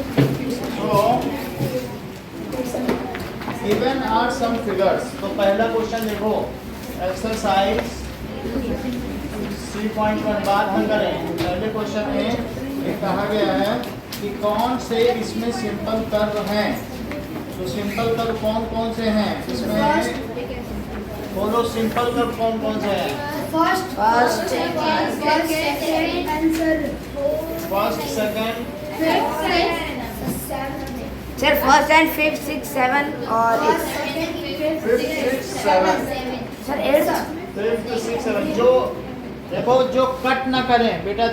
So given are some figures. तो पहला question देखो, एक्सरसाइज 3.1 बाद हम करें। पहले क्वेश्चन में ये कहा गया है कि कौन से इसमें सिंपल कर्व हैं। तो सिंपल कर्व कौन कौन से हैं इसमें, बोलो सिंपल कर्व कौन कौन से हैं। First second sir first and fifth six seven और fifth six seven sir eighth fifth six seven. जो देखो जो कट ना करें, बेटा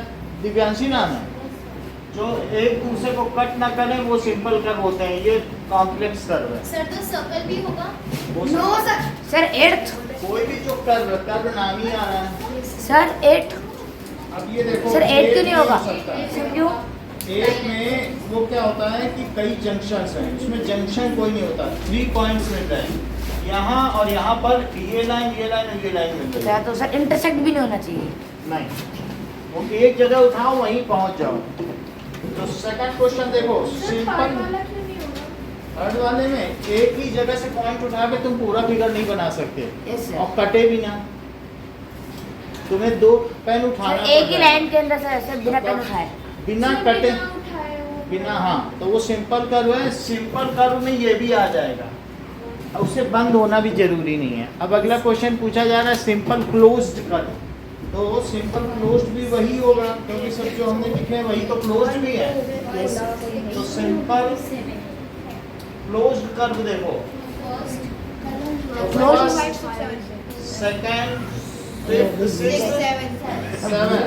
दिव्यांशी नाम है, जो एक दूसरे को कट ना करें वो सिंपल कर्व होते हैं। ये कॉम्प्लेक्स कर्व है। सर तो सर्कल भी होगा। नो सर एट्थ कोई भी जो कर्व नाम ही आ रहा है। सर एट्थ अब ये देखो सर एट क्यों नहीं हो होगा सकता है। सर क्यों। एक में वो क्या होता है कि कई जंक्शंस हैं, उसमें जंक्शन कोई नहीं होता, 3 पॉइंट्स मिल रहे हैं यहाँ और यहाँ पर, ये लाइन और ये लाइन मिल रही है। तो सर इंटरसेक्ट भी नहीं होना चाहिए। नहीं, वो एक जगह उठाओ वहीं पहुँच जाओ। तो सेकंड क्वेश्चन देखो, सिंपल थर्ड वाले में एक ही जगह से पॉइंट उठा के तुम पूरा फिगर नहीं बना सकते यस सर। और कटे भी ना, तुम्हें 2 पेन उठाना सर एक ही पड़ता है। लाइन के अंदर सर ऐसे बिना पेन उठाए बिना कटे बिना, हाँ तो वो सिंपल कर्व है। सिंपल कर्व में ये भी आ जाएगा, उससे बंद होना भी जरूरी नहीं है। अब अगला क्वेश्चन पूछा जा रहा है सिंपल क्लोज्ड कर्व। तो सिंपल क्लोज्ड भी वही होगा क्योंकि सब जो हमने लिखे हैं वही तो क्लोज्ड भी है। तो सिंपल क्लोज्ड कर्व देखो, second fifth sixth seven,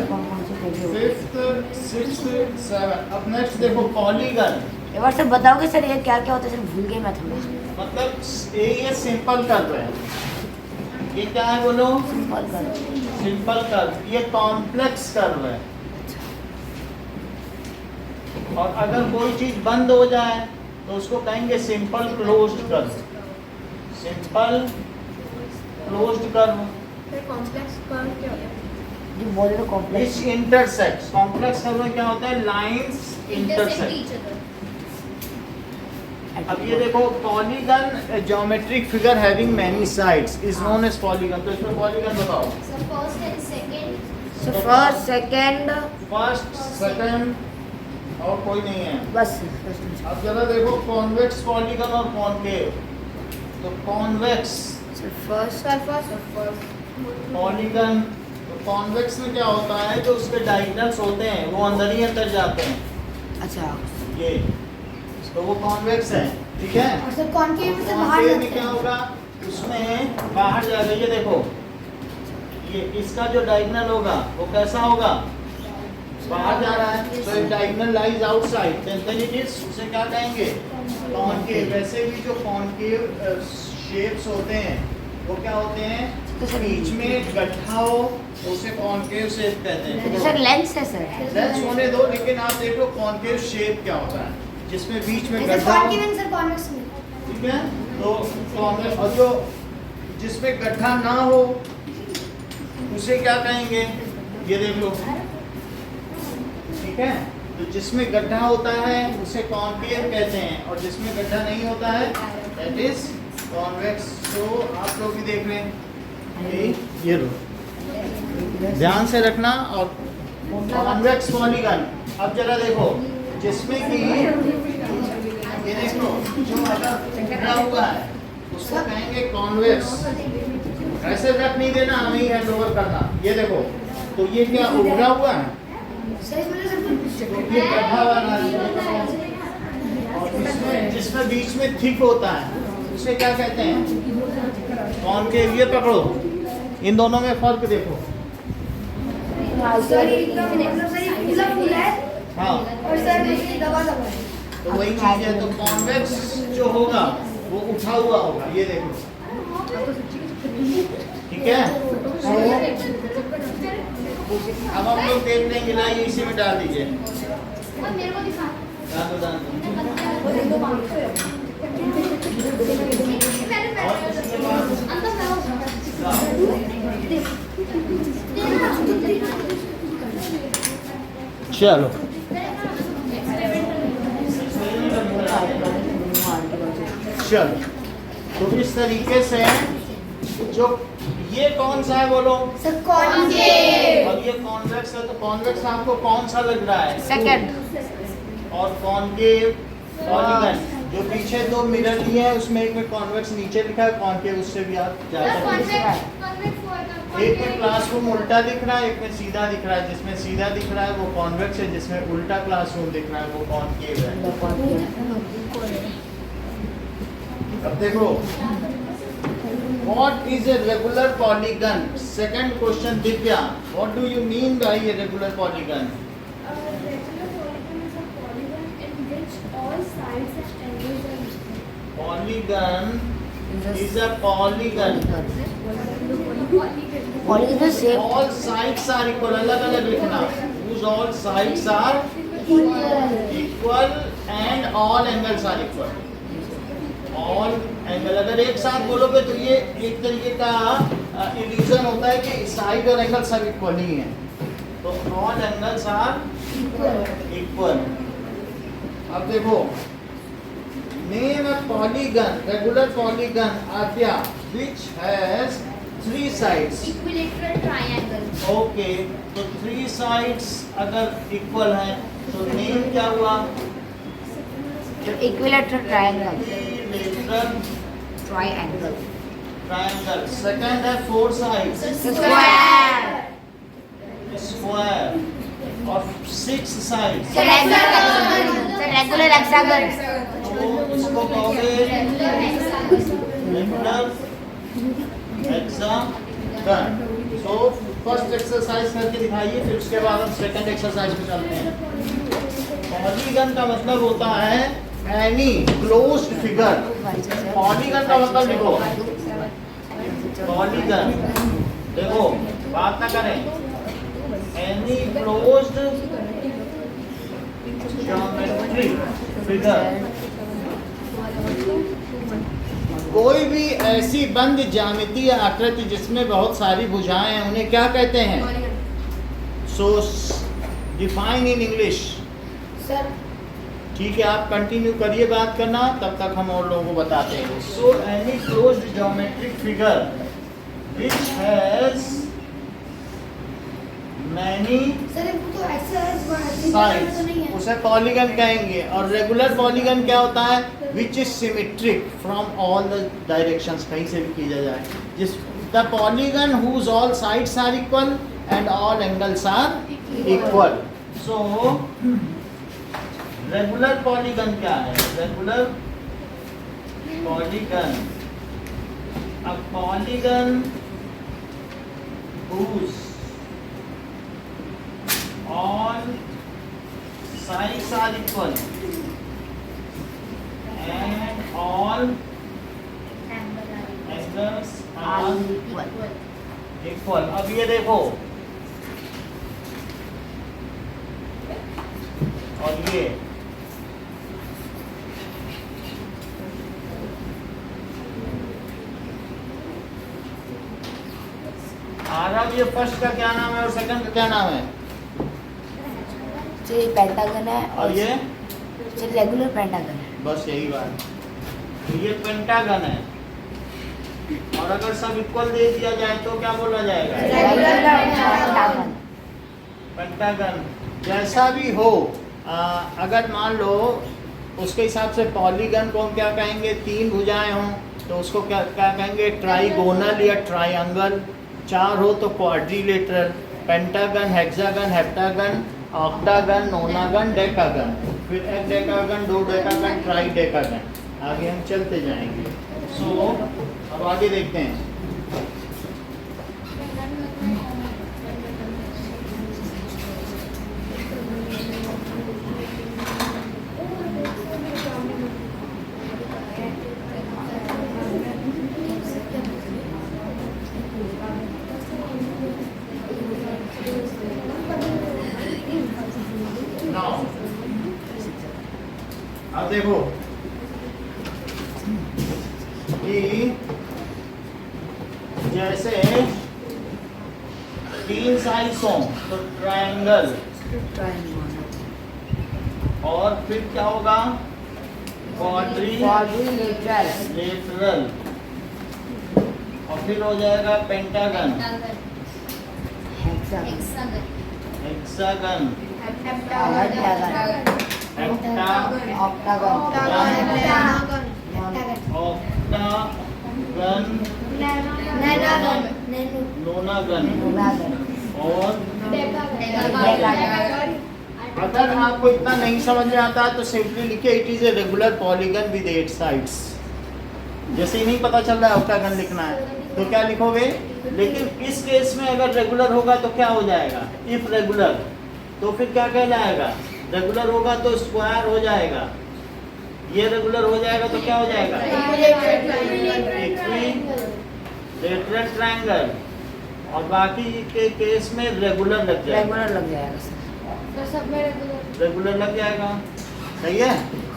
fifth sixth seven. अब नेक्स्ट देखो पॉलीगन। एक बार सर बताओगे सर ये क्या क्या होता है, सर भूल गए मैं थोड़ा। मतलब ये सिंपल कर्व है, ये क्या है बोलो, सिंपल कर सिंपल कर्व। ये कॉम्प्लेक्स कर्व है। और अगर कोई चीज बंद हो जाए तो उसको कहेंगे simple closed curve. Simple closed curve complex curve क्या होता है? जो बोल रहे कॉम्प्लेक्स। इस इंटरसेक्ट्स। कॉम्प्लेक्स कर्व में क्या होता है, लाइंस इंटरसेक्ट। अब ये देखो polygon, geometric figure having many sides is known as polygon. तो इसमें पॉलीगन बताओ। Sir first and second. Sir first second first second और कोई नहीं है बस। अब जरा देखो कॉन्वेक्स पॉलीगन और कॉनकेव। तो कॉन्वेक्स सर फर्स्ट पॉलीगन, तो कॉन्वेक्स में क्या होता है, जो उसके डायगोनल्स होते हैं वो अंदर ही अंदर जाते हैं। अच्छा ये तो वो कॉन्वेक्स है, ठीक है। और सर कॉनकेव से बाहर कॉनकेव जाते में क्या हैं। होगा, उसमें बाहर जाएगा। ये देखो, ये इसका जो डायगोनल होगा वो कैसा होगा, बाहर जा रहा है। तो diagonal lies outside, then it is, उसे क्या कहेंगे, कॉनकेव। वैसे भी जो कॉनकेव शेप्स होते हैं वो क्या होते हैं, बीच में गड्ढा हो उसे कॉनकेव शेप कहते हैं। सर लेंस है सर। लेंस होने दो, लेकिन आप देख लो कॉनकेव शेप क्या होता है, जिसमें बीच में ऐसे गड्ढा हो, कॉनकेव सर कॉन्वेक्स में। ठीक है। तो कॉन्वेक्स, और जो जिसमें गड्ढा ना हो उसे क्या कहेंगे, ये देख लो, ठीक है। तो जिसमें गड्ढा होता है उसे कॉनकेव कहते हैं, और जिसमें गड्ढा नहीं होता है दैट इज कॉन्वेक्स। तो आप लोग भी देख लें, ये लो, ध्यान से रखना। और कॉन्वेक्स पॉलीगन, अब जरा देखो, जिसमें कि ये देखो जो अगर उभरा हुआ है उसको कहेंगे कॉन्वेक्स। ऐसे रख नहीं देना, हमें ही हैंड ओवर करना। ये देखो, तो ये क्या उभरा हुआ है, ये गड्ढा वाला है। और जिसमें बीच में थिक होता है उसे क्या कहते हैं, कॉनकेव। ये पकड़ो, इन दोनों में फर्क देखो। हाँ, और सर दबा है। तो वही चीज है। तो कॉन्वेक्स जो होगा वो उठा हुआ होगा, ये देखो, ठीक है। अब हम लोग देख लेंगे ना, ये इसी में डाल दीजिए। मेरे को दिखा। डाल दो। और इसके बाद चलो पार्शियल। तो इस तरीके से जो ये कौन सा है बोलो, सर कॉन्केव। और ये कॉन्वेक्स है, तो कॉन्वेक्स आपको कौन सा लग रहा है? सेकंड। और कॉन्केव पॉलीगन, जो पीछे दो मिरर दिए हैं उसमें एक में कॉन्वेक्स नीचे लिखा है, कॉन्केव उससे भी आप जा सकते हैं। एक में क्लासरूम उल्टा दिख रहा है, एक में सीधा दिख रहा है। जिसमें सीधा दिख रहा है वो कॉन्वेक्स है, जिसमें उल्टा क्लासरूम दिख रहा है वो कॉन्केव है। अब देखो, What is a regular polygon? Second question, Divya. What do you mean by a regular polygon? Regular polygon is a polygon in which all sides and angles are equal. Polygon is a polygon. Polygon is shape. All sides are equal. अलग अलग लिखना. Whose all sides are equal and all angles are equal. All angle, अगर एक साथ बोलोगे तो ये एक तरीके का इल्यूजन होता है कि साइड और एंगल सब इक्वल ही हैं। तो ऑल एंगल्स आर इक्वल। अब देखो, name a polygon, regular polygon Adya, which has 3 sides. Equilateral triangle. Okay, तो 3 साइड्स अगर इक्वल हैं तो नेम क्या हुआ? Equilateral triangle. Equilateral Triangle. triangle. Second है 4 sides. Square. Square. और 6 sides. So regular hexagon. तो इसको कहोगे regular hexagon. So first exercise करके दिखाइए, फिर उसके बाद हम सेकंड एक्सरसाइज पे चलते हैं। पॉलीगन का मतलब होता है एनी क्लोज्ड फिगर। पॉलीगन का मतलब लिखो, पॉलीगन देखो, बात ना करें, एनी क्लोज्ड ज्योमेट्रिक फिगर। कोई भी ऐसी बंद ज्यामितीय आकृति जिसमें बहुत सारी भुजाएं हैं उन्हें क्या कहते हैं? सो डिफाइन इन इंग्लिश। सर ठीक है, आप कंटिन्यू करिए बात करना, तब तक हम और लोगों को बताते हैं। So any closed geometric figure which has many sir इनको तो एक्सरसाइज साइड्स उसे पॉलीगन कहेंगे। और रेगुलर पॉलीगन क्या होता है? Which is symmetric from all the directions, कहीं से भी किया जाए। जिस the polygon whose all sides are equal and all angles are equal. So regular polygon क्या है? Regular polygon, a polygon whose all sides are equal and all angles are equal। अब ये देखो, और ये आरव, ये फर्स्ट का क्या नाम है और सेकंड का क्या नाम है? ये पेंटागन है और ये रेगुलर पेंटागन है। बस यही बात। तो ये पेंटागन है, और अगर सब इक्वल दे दिया जाए तो क्या बोला जाएगा? Regular pentagon. पेंटागन जैसा भी हो, अगर मान लो उसके हिसाब से पॉलीगन को हम क्या कहेंगे? 3 भुजाएं हों तो उसको क्या क्या कहेंगे? ट्राइगोनल या ट्रायंगल। 4 हो तो quadrilateral. Pentagon, hexagon, heptagon, octagon, नोनागन, decagon, फिर एक डेकागन, 2 डेकागन, ट्राई डेकागन। आगे हम चलते जाएंगे। सो अब आगे देखते हैं। Now, अब देखो कि जैसे 3 साइड्स हों तो ट्रायंगल, और फिर क्या होगा? quadrilateral, लेटरल, और फिर हो जाएगा pentagon, hexagon, hexagon, octagon, octagon, नोनागन और अगर आपको इतना नहीं समझ में आता तो सिंपली लिखिए it is a regular polygon with 8 sides. जैसे ही नहीं पता चल रहा है ऑक्टागन लिखना है तो क्या लिखोगे, लेकिन इस केस में अगर रेगुलर होगा तो क्या हो जाएगा, इफ रेगुलर तो फिर क्या कहलाएगा, रेगुलर होगा तो स्क्वायर हो जाएगा, ये रेगुलर हो जाएगा तो क्या हो जाएगा, इक्विलेटरल ट्रायंगल, और बाकी के केस में रेगुलर लग जाएगा, रेगुलर लग जाएगा सर। रेगुलर लग जाएगा, सही है।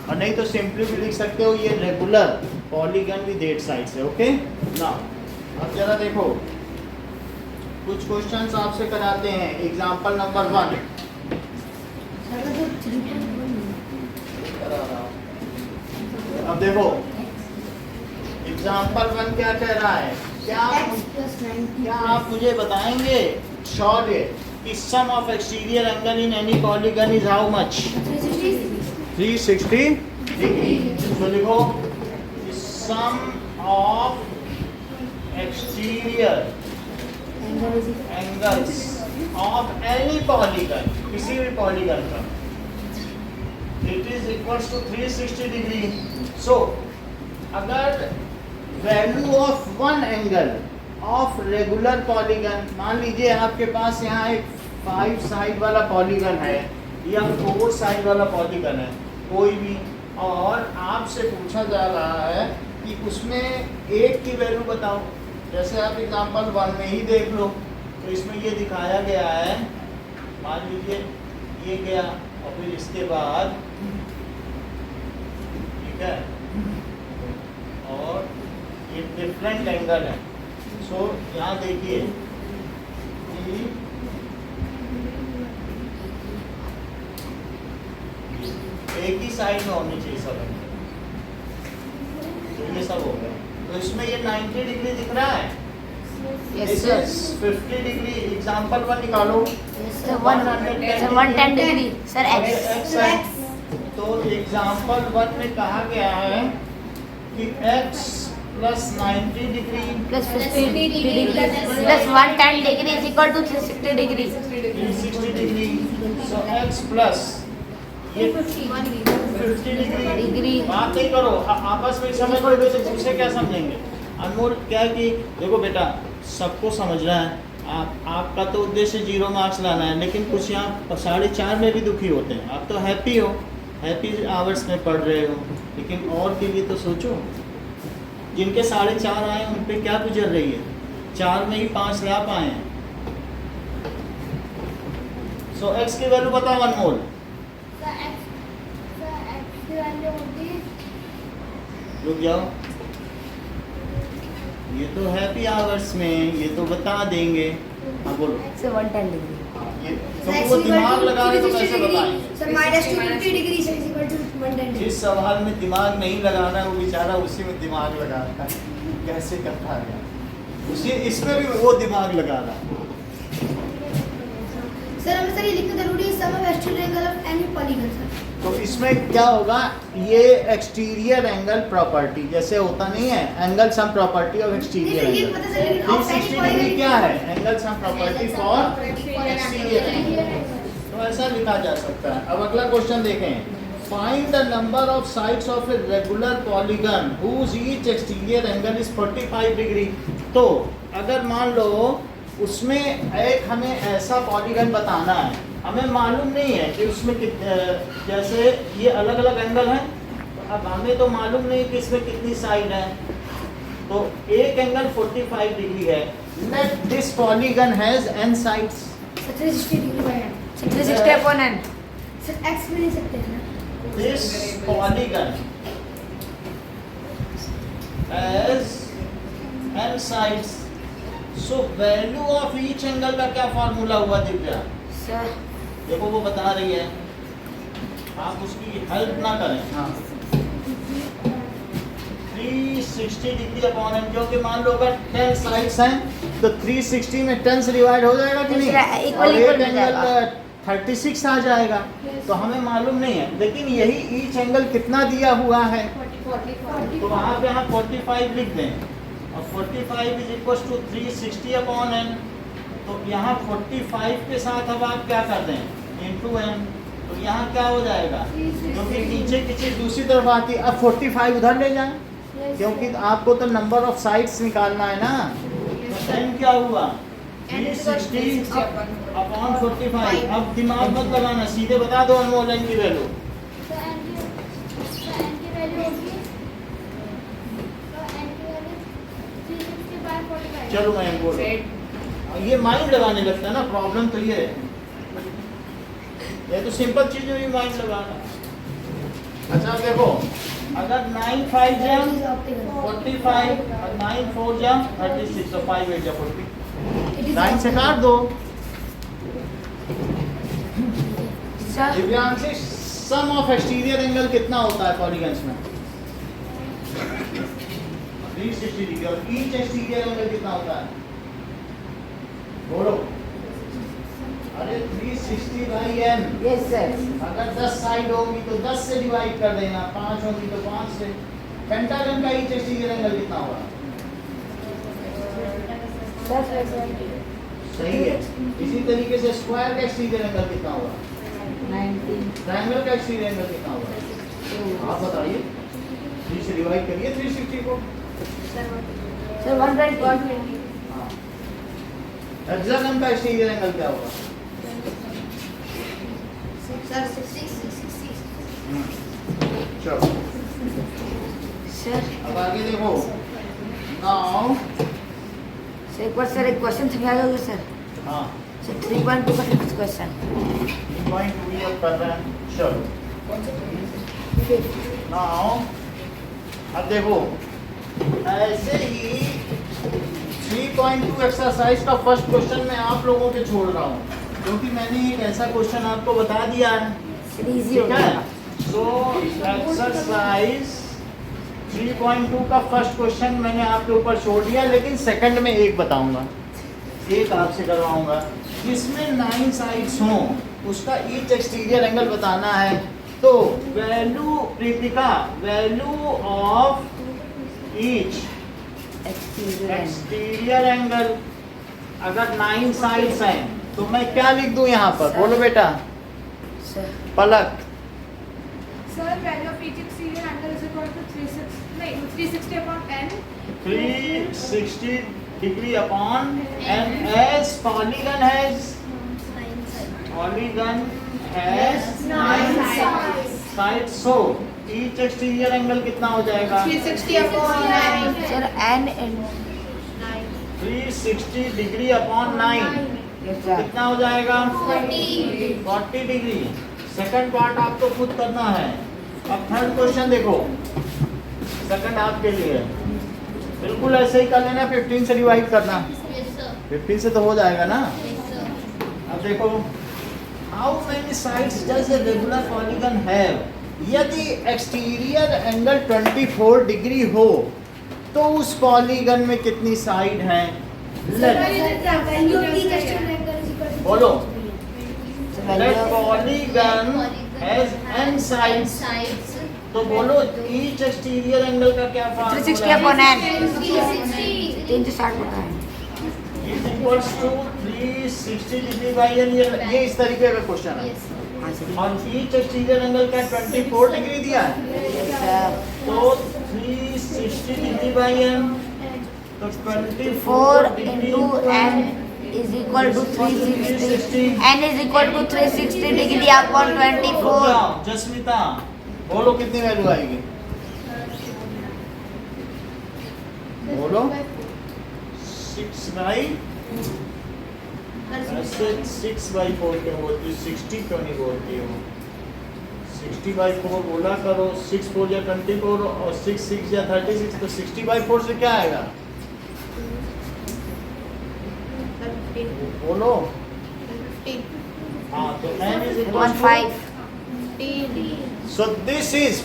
और नहीं तो सिंपली भी लिख सकते हो ये रेगुलर पॉलीगन विद 8 साइड्स है। ओके नाउ अब जरा देखो कुछ क्वेश्चंस आपसे कराते हैं। एग्जांपल नंबर 1 अब देखो एग्जांपल 1 क्या कह रहा है, क्या आप मुझे बताएंगे शॉर्ट कि sum of exterior angle in any polygon is how much, 360 degree. तो लिखो sum of exterior angles of any polygon, किसी भी पॉलीगन का, it is equals to 360 degree. So अगर value of one angle of regular polygon, मान लीजिए आपके पास यहाँ एक 5 साइड वाला पॉलीगन है या 4 साइड वाला पॉलीगन है कोई भी, और आपसे पूछा जा रहा है कि उसमें एक की वैल्यू बताओ। जैसे आप एग्जांपल 1 में ही देख लो तो इसमें ये दिखाया गया है, मान लीजिए ये गया और फिर इसके बाद ठीक है और ये डिफरेंट एंगल है। सो यहाँ देखिए एक ही साइड में होनी चाहिए सब एंगल, तो ये सब हो गया। तो इसमें ये 90 डिग्री दिख रहा है, Yes, this sir. Is 50 degree. Example 1 निकालो, sir 110 degree sir X x है। तो एग्जांपल 1 में कहा गया है कि x plus 90 degree plus 50 degree plus 110 degree is equal to 360 degree. 360 degree. So x plus ये 50 डिग्री। बात नहीं करो, आपस में समझ लो, तो दूसरे क्या समझेंगे। अनमोल क्या है कि देखो बेटा सबको समझना है, आपका तो उद्देश्य 0 मार्क्स लाना है, लेकिन कुछ यहाँ 4.5 में भी दुखी होते हैं। आप तो हैप्पी हो, हैप्पी आवर्स में पढ़ रहे हो, लेकिन और के लिए तो सोचो। जिनके 4.5 आए उन पे क्या गुजर रही है, 4 में ही 5 ला पाए हैं। सो x की वैल्यू बताओ अनमोल। रुक जाओ, ये तो हैप्पी आवर्स में, ये तो बता देंगे। हाँ बोलो। से 110 डिग्री। ये तो वो दिमाग लगा रहे तो कैसे बताएंगे। सर -250 डिग्री से इक्वल टू 110 जिस सवाल में दिमाग नहीं लगाना है वो बेचारा उसी में दिमाग लगाता है, कैसे करता है उसी, इसमें भी वो दिमाग लगा रहा है। सर हमें सर ये लिखना जरूरी है, sum of exterior angle of any polygon sir. तो इसमें क्या होगा, ये एक्सटीरियर एंगल प्रॉपर्टी जैसे होता नहीं है, angle sum property of exterior ये एंगल। पता चल लेकिन ऑफ एनी 360 डिग्री क्या है, angle sum property for exterior angle. तो ऐसा लिखा जा सकता है। अब अगला क्वेश्चन देखें, find the number of sides of a regular polygon whose each exterior angle is 45 degree. तो अगर मान लो उसमें एक हमें ऐसा पॉलीगन बताना है, हमें मालूम नहीं है कि उसमें जैसे ये अलग अलग एंगल हैं, तो अब हमें तो मालूम नहीं कि इसमें कितनी साइड है। तो एक एंगल 45 डिग्री है, let this polygon has n sides. Sir 360 degree by n. 360 upon n। Sir x में नहीं सकते हैं ना। This polygon has n sides. So value of each angle का क्या फार्मूला हुआ दिव्या? सर देखो वो बता रही है, आप उसकी हेल्प ना करें। हाँ 360 डिग्री अपॉन एन, क्योंकि मान लो अगर 10 साइड्स हैं तो 360 में 10 से डिवाइड हो जाएगा कि दूसरा नहीं, equal और equal एक मिल जाएगा। एंगल 36 आ जाएगा। तो हमें मालूम नहीं है, लेकिन यही ईच एंगल कितना दिया हुआ है, तो वहाँ पे हम 45 लिख दें, और 45 is equal to 360 upon n. तो यहाँ 45 के साथ अब आप क्या कर दें, इंटू एन, तो यहाँ क्या हो जाएगा, क्योंकि नीचे की चीज दूसरी तरफ आती है। अब 45 उधर ले जाएं, क्योंकि आपको तो नंबर ऑफ साइड्स निकालना है ना। तो एन क्या हुआ, 360 अपॉन 45। अब दिमाग मत लगाना, सीधे बता दो अनमोल एन की वैल्यू। चलो मैं बोलो, ये माइंड लगाने लगता है ना, प्रॉब्लम तो ये है। ये तो सिंपल चीज है, माइंड लगाना। अच्छा देखो, अगर 9 5 जम 45 और 9 4 जम 36, तो 5 8 जम 40, 9 से काट दो। Sir Divyanshi, sum of exterior angle कितना होता है पॉलीगन्स में? 360 डिग्री। और ईच एक्सटीरियर एंगल कितना होता है, बोलो। अरे 360 बाई एन। Yes sir. अगर 10 साइड होगी तो 10 से डिवाइड कर देना, 5 होगी तो 5 से। पेंटागन का ईच एक्सटीरियर एंगल कितना होगा? सही है। इसी तरीके से स्क्वायर का एक्सटीरियर एंगल कितना होगा? 90। ट्रायंगल का एक्सटीरियर एंगल कितना होगा? आप बताइए, 3 से डिवाइड करिए 360 को। सर 120। हाँ। हेक्सागन का एक्सटीरियर एंगल क्या होगा? सर 66। चलो सर अब आगे देखो। नाउ सर एक बार सर एक क्वेश्चन समझा दोगे सर? हाँ, सर 3.2 का फिफ्थ क्वेश्चन। 3.2 ये कर रहे हैं। चलो नाउ अब देखो, ऐसे ही 3.2 एक्सरसाइज का फर्स्ट क्वेश्चन मैं आप लोगों के छोड़ रहा हूँ, क्योंकि मैंने एक ऐसा क्वेश्चन आपको बता दिया है। इजी हो ठीक है, जाएगा। सो एक्सरसाइज 3.2 का फर्स्ट क्वेश्चन मैंने आपके ऊपर छोड़ दिया, लेकिन सेकंड में एक बताऊंगा, एक आपसे करवाऊंगा जिसमें 9 साइड्स हों, उसका ईच एक्सटीरियर एंगल बताना है। तो value, Preetika, value of each exterior angle अगर 9 साइड्स हैं तो मैं क्या लिख दूं यहाँ पर, बोलो बेटा। Sir Palak, Sir, value of each exterior angle is equal to 360 upon n. 360 degree upon n. As polygon has 9 sides, so each exterior angle कितना हो जाएगा? 360 upon 9. सर n इन 360 डिग्री अपॉन 9 यस सर। कितना हो जाएगा? 40. 40 degree. Second part आपको खुद करना है। अब थर्ड क्वेश्चन देखो, सेकंड आपके लिए है। बिल्कुल ऐसे ही कर लेना, 15 से डिवाइड करना। Yes, sir. 15 से तो हो जाएगा ना। Yes, sir. अब देखो, how many sides does a regular polygon have? यदि एक्सटीरियर एंगल 24 डिग्री हो तो उस पॉलीगन में कितनी साइड हैं? Value of each exterior angle is equal to बोलो। 360. Let polygon has n sides. तो बोलो ईच एक्सटीरियर एंगल का क्या फॉर्मूला 360 है? upon n 360. 360 होता है। Is equals to 360 degree by n. ये इस तरीके का क्वेश्चन है। Yes, sir. हाँ सर। और ईच एक्सटीरियर एंगल का 24 डिग्री दिया है, यस सर। तो 360 डिग्री बाई एन, तो 24 4 degree into n is equal to 360. n is equal to 360 degree upon 24. Jasmita बोलो कितनी वैल्यू आएगी? बोलो 6 बाई 6/4 क्यों बोलती हो? 60 क्यों नहीं बोलती हो? 60/4 बोला करो। 6 4 या 24 और 6 6 या 36, तो 60/4 से क्या आएगा? बोलो। हाँ, तो n is equal to 15. so this is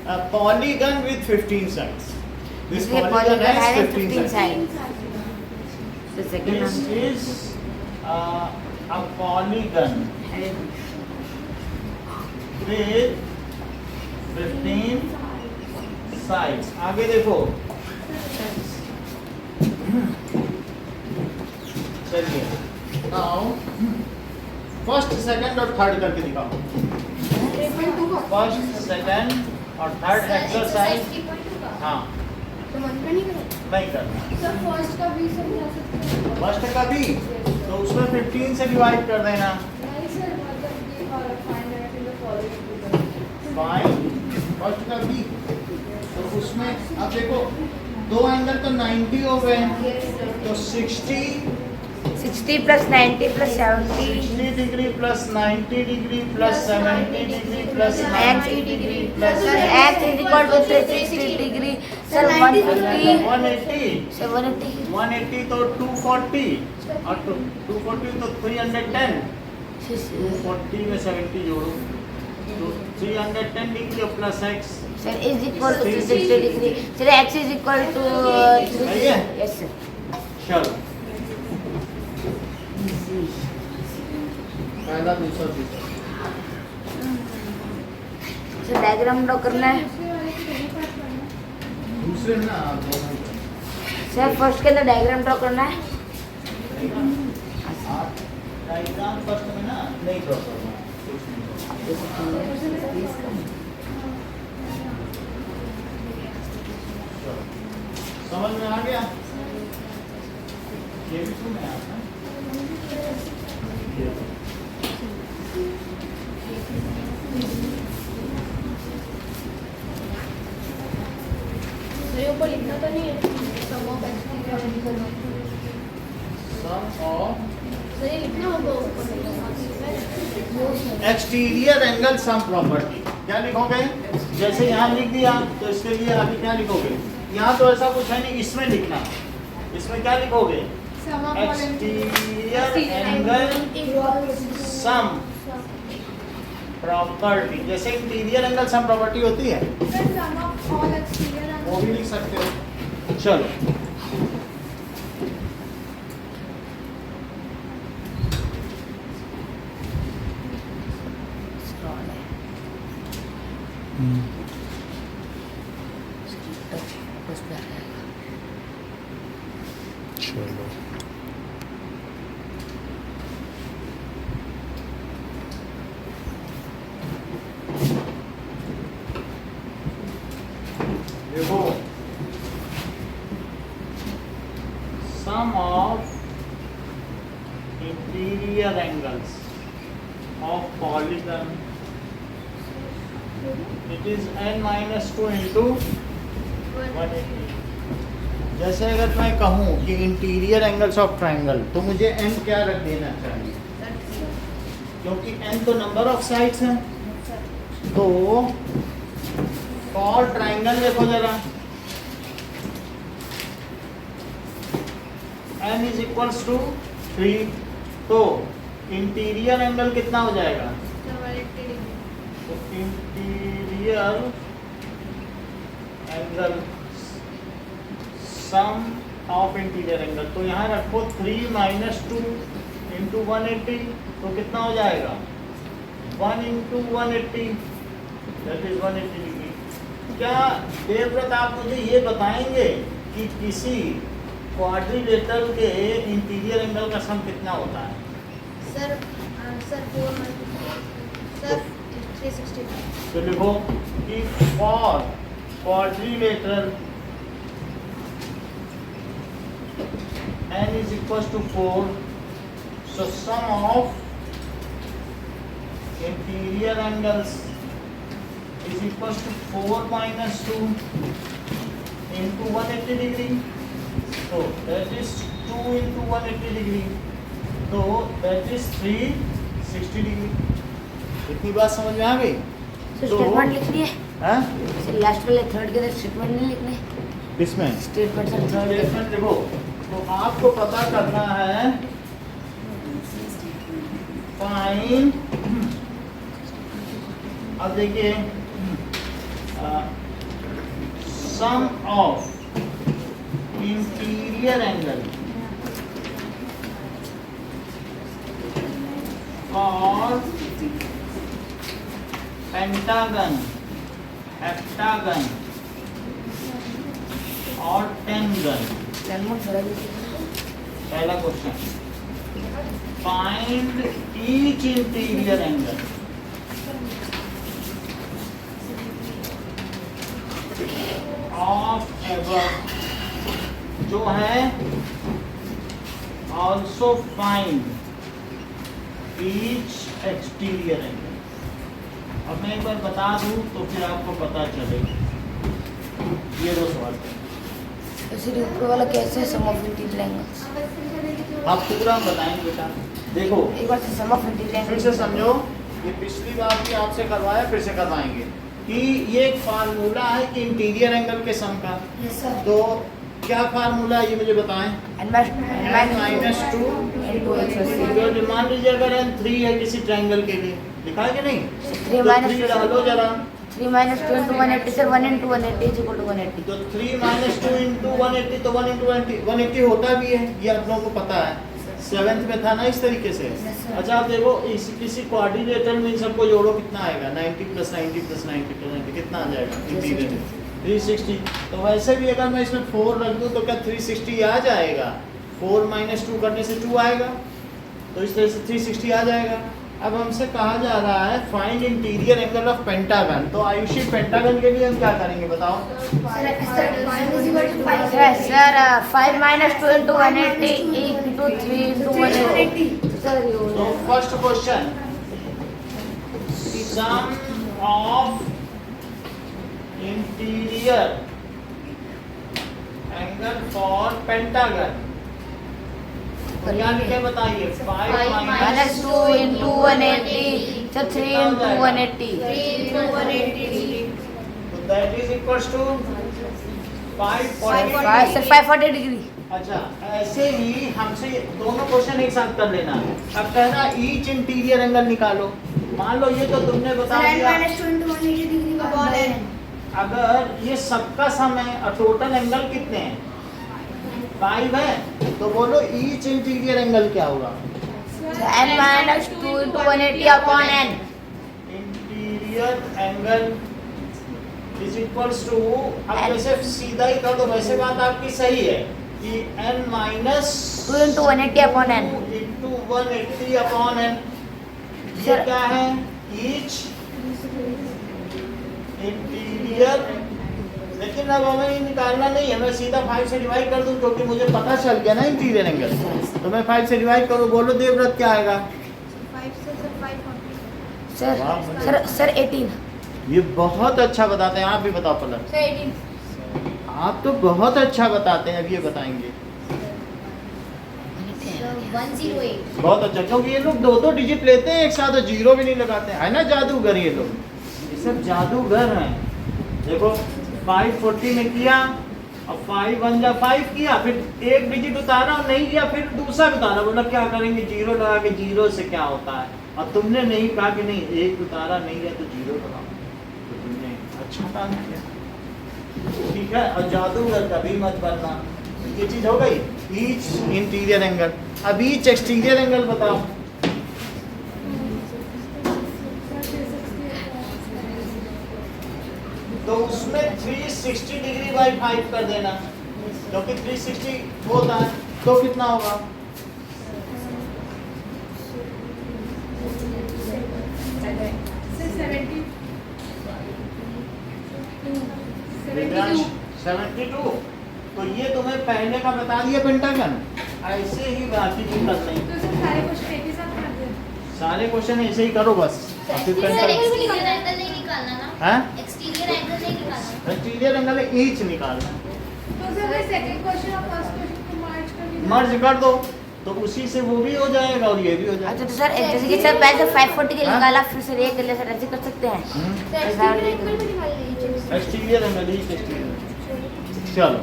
a polygon with 15 sides. This इसलिए polygon polygon has has 15 15 sides. sides. So second This one. is a polygon with 15 sides. आगे देखो, चलिए now फर्स्ट सेकंड और थर्ड करके दिखाओ। First second और third exercise. हाँ, तो मन पे नहीं करो। नहीं करना। सर फर्स्ट का भी समझा सकते हैं? फर्स्ट का भी तो उसमें 15 से डिवाइड कर देना। नहीं सर, मतलब ये और find in the following. Fine first का भी तो उसमें अब देखो दो एंगल तो 90 हो गए, तो 60 plus 90 plus 70 60 degree plus 90 degree plus 70 degree plus 90 degree plus x is equal to 360 degree. Sir, 150. 180 780. 180 तो 240 और 240 तो 310। 240 में 70 जोड़ो तो 310 डिग्री और plus x। Sir, is equal to 360 degree. Sir, x is equal to सही है? yes sir. चलो पहला दूसरा तीसरा। Sir, diagram draw करना है. दूसरे में ना दोनों ही Sir, first के अंदर diagram draw करना है. आप डायग्राम फर्स्ट में ना नहीं ड्रॉ करना है, कुछ नहीं करना। चलो, समझ में आ गया? ये भी सुन में आता है। मेरे ऊपर लिखना तो नहीं है sum of exterior sum of sir ये लिखना होगा ऊपर। एक्सटीरियर एंगल सम प्रॉपर्टी क्या लिखोगे? जैसे यहाँ लिख दिया तो इसके लिए आगे क्या लिखोगे? यहाँ तो ऐसा कुछ है नहीं, इसमें लिखना। इसमें क्या लिखोगे? Exterior angle sum property. जैसे इंटीरियर एंगल सम प्रॉपर्टी होती है सम ऑफ ऑल एक्सटीरियर वो भी लिख सकते हो। चलो देखो, sum of interior angles of polygon it is n-2 into 180। जैसे अगर मैं कहूँ कि इंटीरियर एंगल्स ऑफ ट्रायंगल तो मुझे n क्या रख देना चाहिए, क्योंकि n तो नंबर ऑफ साइड्स हैं। तो फॉर ट्रायंगल देखो जरा, n इज इक्वल्स टू 3, तो इंटीरियर एंगल कितना हो जाएगा? तो interior angle sum of interior angle, तो यहाँ रखो 3 माइनस 2 इंटू 180, तो कितना हो जाएगा? 1 इंटू 180 दैट इज 180 डिग्री। क्या देवव्रत आप मुझे ये बताएंगे कि किसी क्वाड्रिलेटरल के इंटीरियर एंगल का सम कितना होता है? सर 360। तो लिखो कि for quadrilateral n is equals to 4, so sum of interior angles is equals to 4 minus 2 into 180 degree, so that is 2 into 180 degree, so that is 360 degree। इतनी बात समझ में आ गई? सर स्टेटमेंट लिखनी है। हाँ? सर लास्ट वाले थर्ड के अंदर स्टेटमेंट नहीं लिखने। किसमें? स्टेटमेंट सर थर्ड के स्टेटमेंट देखो, तो आपको पता करना है फाइन। अब देखिए सम ऑफ इंटीरियर एंगल और पेंटागन, हेप्टागन और टेंगन। पहला question, find each interior angle of above जो है, also find each exterior angle. अब मैं एक बार बता दूं तो फिर आपको पता चलेगा। ये दो सवाल तो फिर ऊपर वाला कैसे सम ऑफ इंटीरियर एंगल्स? आप पूरा बताएंगे बेटा। देखो एक बार सम ऑफ इंटीरियर फिर से समझो, ये पिछली बार भी आपसे करवाया, फिर से करवाएंगे कि ये एक फार्मूला है कि इंटीरियर एंगल के सम का। Yes, sir. तो क्या फार्मूला है ये मुझे बताएं। n -2 तो मान लीजिए अगर n3 है किसी ट्रायंगल के लिए, लिखा है कि नहीं? 3 तो minus 3 डालो जरा। 3 minus 2 into 180 sir 1 into 180 is equal to 180। तो 3 - 2 into 180 तो 1 into 180 होता भी है, ये आप लोगों को पता है। 7th में था ना इस तरीके से। Yes, sir. अच्छा आप देखो किसी कोऑर्डिनेटर में इन सबको जोड़ो कितना आएगा, 90 + 90 + 90 + 90 कितना आ जाएगा? 360। तो वैसे भी अगर मैं इसमें 4 रख दूं तो क्या 360 आ जाएगा? 4 - 2 करने से 2 आएगा, तो इस तरह से 360 आ जाएगा। अब हमसे कहा जा रहा है find interior angle of pentagon. तो आयुषी पेंटागन के लिए हम क्या करेंगे बताओ? Sir 5 minus 2 into 180 into 3 into 180 sir So first question, sum of interior angle for pentagon। तो क्या लिखे बताइए? 5 minus 2 into 180 सर 3 into 180 तो that is equals to 540। 5 sir 540 degree. अच्छा ऐसे ही हमसे दोनों क्वेश्चन एक साथ कर लेना। अब कहना ईच इंटीरियर एंगल निकालो। मान लो ये तो तुमने बता दिया, अगर ये सबका सम है और टोटल एंगल कितने हैं? 5 है, तो बोलो ईच इंटीरियर एंगल क्या होगा? n minus 2 into 180 upon n। Interior angle is equals to, अब वैसे सीधा ही कर दो, वैसे बात आपकी सही है कि n minus 2 into 180 upon n। Into 180 upon n। ये Sir- क्या है? Each interior. लेकिन अब हमें ये निकालना नहीं है, मैं सीधा 5 से डिवाइड कर दूं क्योंकि मुझे पता चल गया ना इंटीरियर एंगल। तो मैं 5 से डिवाइड करूं, बोलो देवव्रत क्या आएगा? सर वाह। सर सर 18 ये बहुत अच्छा बताते हैं। आप भी बताओ पलक। आप तो बहुत अच्छा बताते हैं, अब ये बताएंगे। 108। बहुत अच्छा, क्योंकि ये लोग 2-2 डिजिट लेते हैं एक साथ और जीरो भी नहीं लगाते हैं, है ना? जादूगर ये लोग, ये सब जादूगर हैं। देखो 540 में किया और 5 1 जा 5 किया, फिर एक डिजिट उतारा और नहीं किया, फिर दूसरा उतारा, बोला क्या करेंगे? जीरो लगा के जीरो से क्या होता है? और तुमने नहीं कहा कि नहीं एक उतारा नहीं है तो जीरो लगाओ, तो तुमने अच्छा काम किया। ठीक है, और जादूगर कभी मत बनना। ये चीज हो गई ईच इंटीरियर एंगल। अब ईच एक्सटीरियर एंगल बताओ। तो उसमें 360 डिग्री बाई 5 कर देना, क्योंकि 360 होता है, तो कितना होगा? दिव्यांश 72। तो ये तुम्हें पहले का बता दिया पेंटागन, ऐसे ही बाकी भी कर लेंगे। सारे क्वेश्चन ऐसे ही करो बस। और फिर एक्सटीरियर एंगल नहीं निकालना ना? हैं? एक्सटीरियर एंगल नहीं निकालना। इंटीरियर एंगल ईच निकालना, तो सर मैं सेकंड क्वेश्चन और फर्स्ट क्वेश्चन को मर्ज कर दूं। मर्ज कर दो तो उसी से वो भी हो जाएगा और ये भी हो अच्छा जाएगा। तो सर जैसे कि सर पहले 540 के निकाला, फिर सर एक ले सर ऐसे कर सकते हैं। तो एक्सटीरियर एंगल भी निकाल लीजिए। Exterior angle each exterior. चलो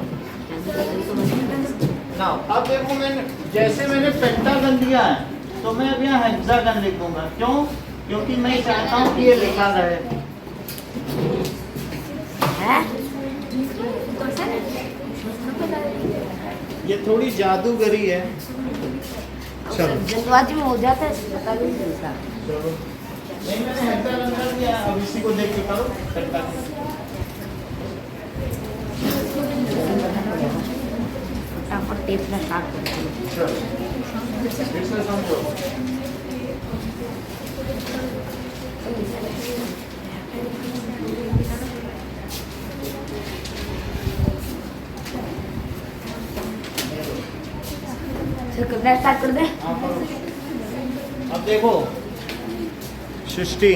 ना, अब देखो मैंने जैसे मैंने पेंटागन दिया है तो मैं अब यहाँ हेक्सागन लिख दूंगा। क्यों? क्योंकि मैं चाहता हूँ कि ये लिखा रहे। हैं? तो सर ये थोड़ी जादूगरी है। चलो जल्दबाजी में हो जाता है, पता भी नहीं चलता। चलो नहीं मैंने हेक्टर अंदर दिया, अब इसी को देख के करो हेक्टर। फटाफट टेप में स्टार्ट करते हैं। चलो फिर से समझो। फिर करना स्टार्ट कर दे। हाँ, करो। अब देखो सृष्टि